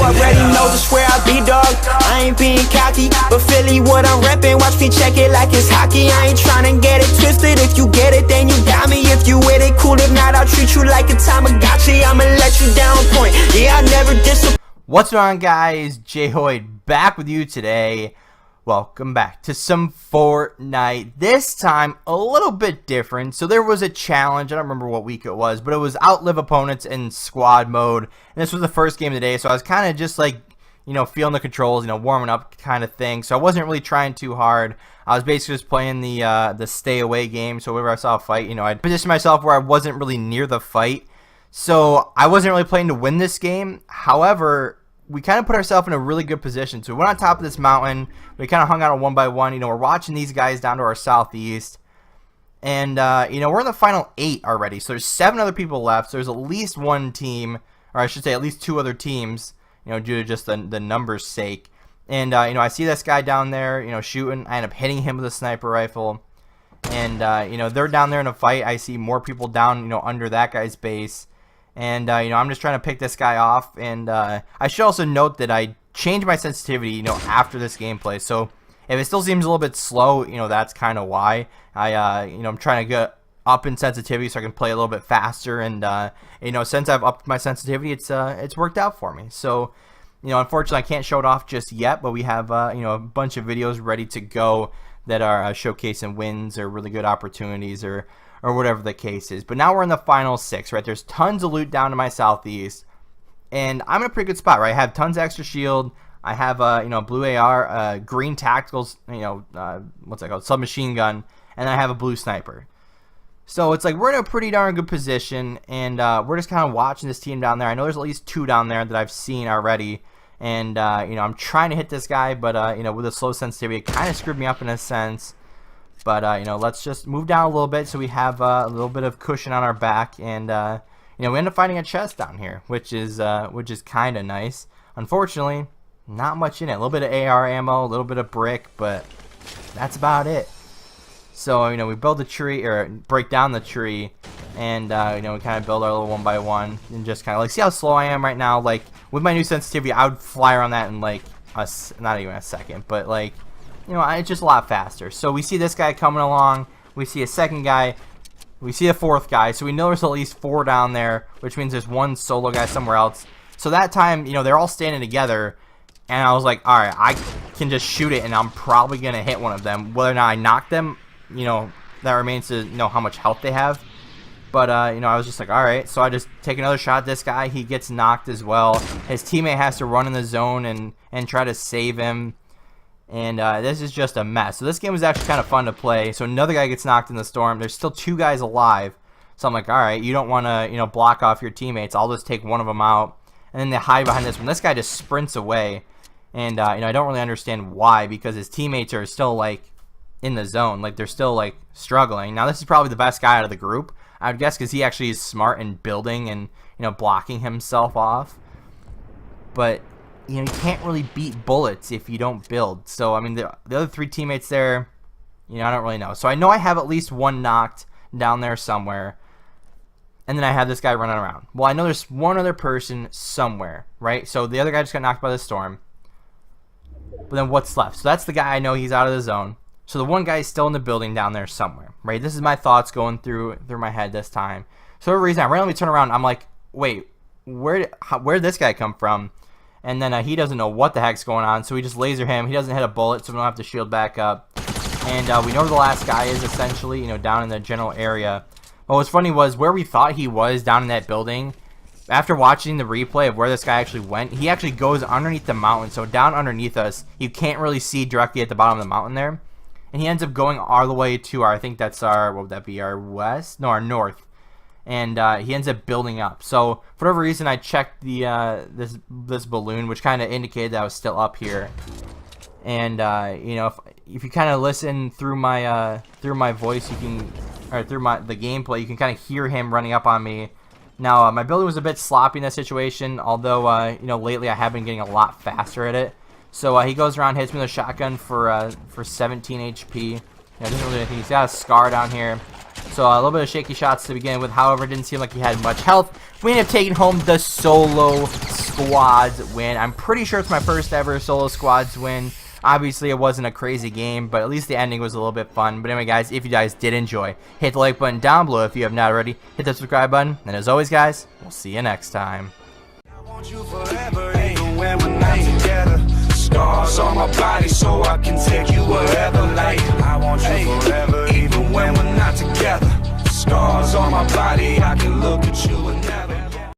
already know just where I be, dog. I ain't being cocky, but Philly what I'm reppin'. Watch me check it like it's hockey. I ain't tryna get it twisted. If you get it, then you got me. If you with it, cool. If not, I'll treat you like a Tamagotchi. I'ma let you down point. Yeah, I never disappoint. What's going on, guys? JHoyt back with you today. Welcome back to some Fortnite. This time a little bit different. So there was a challenge. I don't remember what week it was, but it was outlive opponents in squad mode. And this was the first game of the day, so I was kind of just like, you know, feeling the controls, you know, warming up kind of thing. So I wasn't really trying too hard. I was basically just playing the stay away game. So whenever I saw a fight, you know, I'd position myself where I wasn't really near the fight. So I wasn't really playing to win this game. However, we kind of put ourselves in a really good position. So we went on top of this mountain. We kind of hung out on one by one. You know, we're watching these guys down to our southeast. And, you know, we're in the final 8 already. So there's 7 other people left. So there's at least one team, or I should say at least 2 other teams, you know, due to just the numbers' sake. And, you know, I see this guy down there, you know, shooting. I end up hitting him with a sniper rifle. And, you know, they're down there in a fight. I see more people down, you know, under that guy's base. And, you know, I'm just trying to pick this guy off. And I should also note that I changed my sensitivity, you know, after this gameplay. So if it still seems a little bit slow, you know, that's kind of why. You know, I'm trying to get up in sensitivity so I can play a little bit faster. And, you know, since I've upped my sensitivity, it's worked out for me. So, you know, unfortunately, I can't show it off just yet. But we have, you know, a bunch of videos ready to go that are showcasing wins or really good opportunities or whatever the case is. But now we're in the final 6, right? There's tons of loot down to my southeast, and I'm in a pretty good spot, right? I have tons of extra shield. I have you know, blue AR, green tacticals, you know, what's that called, submachine gun, and I have a blue sniper. So it's like we're in a pretty darn good position, and we're just kind of watching this team down there. I know there's at least 2 down there that I've seen already, and you know, I'm trying to hit this guy, but you know, with a slow sensitivity, it kind of screwed me up in a sense. But, you know, let's just move down a little bit so we have a little bit of cushion on our back. And, you know, we end up finding a chest down here, which is kind of nice. Unfortunately, not much in it. A little bit of AR ammo, a little bit of brick, but that's about it. So, you know, we build the tree, or break down the tree, and, you know, we kind of build our little one by one. And just kind of, like, see how slow I am right now? Like, with my new sensitivity, I would fly around that in, like, not even a second, but, like, you know, it's just a lot faster. So we see this guy coming along. We see a second guy. We see a 4th guy. So we know there's at least 4 down there, which means there's one solo guy somewhere else. So that time, you know, they're all standing together. And I was like, all right, I can just shoot it, and I'm probably going to hit one of them. Whether or not I knock them, you know, that remains to know how much health they have. But, you know, I was just like, all right. So I just take another shot at this guy. He gets knocked as well. His teammate has to run in the zone and try to save him. And this is just a mess. So this game was actually kind of fun to play. So another guy gets knocked in the storm. There's still 2 guys alive. So I'm like, all right, you don't want to, you know, block off your teammates. I'll just take one of them out. And then they hide behind this one. This guy just sprints away. And, you know, I don't really understand why, because his teammates are still, like, in the zone. Like, they're still, like, struggling. Now, this is probably the best guy out of the group, I would guess, because he actually is smart in building and, you know, blocking himself off. But, you know, you can't really beat bullets if you don't build. So, I mean, the other 3 teammates there, you know, I don't really know. So I know I have at least one knocked down there somewhere. And then I have this guy running around. Well, I know there's one other person somewhere, right? So the other guy just got knocked by the storm. But then what's left? So that's the guy I know, he's out of the zone. So the one guy is still in the building down there somewhere, right? This is my thoughts going through my head this time. So for a reason, I randomly turn around. I'm like, wait, where'd this guy come from? And then he doesn't know what the heck's going on, so we just laser him. He doesn't hit a bullet, so we don't have to shield back up. And we know where the last guy is, essentially, you know, down in the general area. But what's funny was where we thought he was down in that building, after watching the replay of where this guy actually went, he actually goes underneath the mountain. So down underneath us, you can't really see directly at the bottom of the mountain there. And he ends up going all the way to our, I think that's our, what would that be, our west? No, our north. And he ends up building up. So for whatever reason, I checked the this balloon, which kind of indicated that I was still up here. And you know, if you kind of listen through my voice, you can, or through the gameplay, you can kind of hear him running up on me. Now my building was a bit sloppy in that situation, although you know, lately I have been getting a lot faster at it. So he goes around, hits me with a shotgun for 17 HP. You know, doesn't really do anything. He's got a scar down here. So a little bit of shaky shots to begin with. However, it didn't seem like he had much health. We ended up taking home the solo squads win. I'm pretty sure it's my first ever solo squads win. Obviously, it wasn't a crazy game, but at least the ending was a little bit fun. But anyway, guys, if you guys did enjoy, hit the like button down below if you have not already. Hit the subscribe button. And as always, guys, we'll see you next time. I want you forever, even when we're not together. Scars on my body so I can take you wherever, like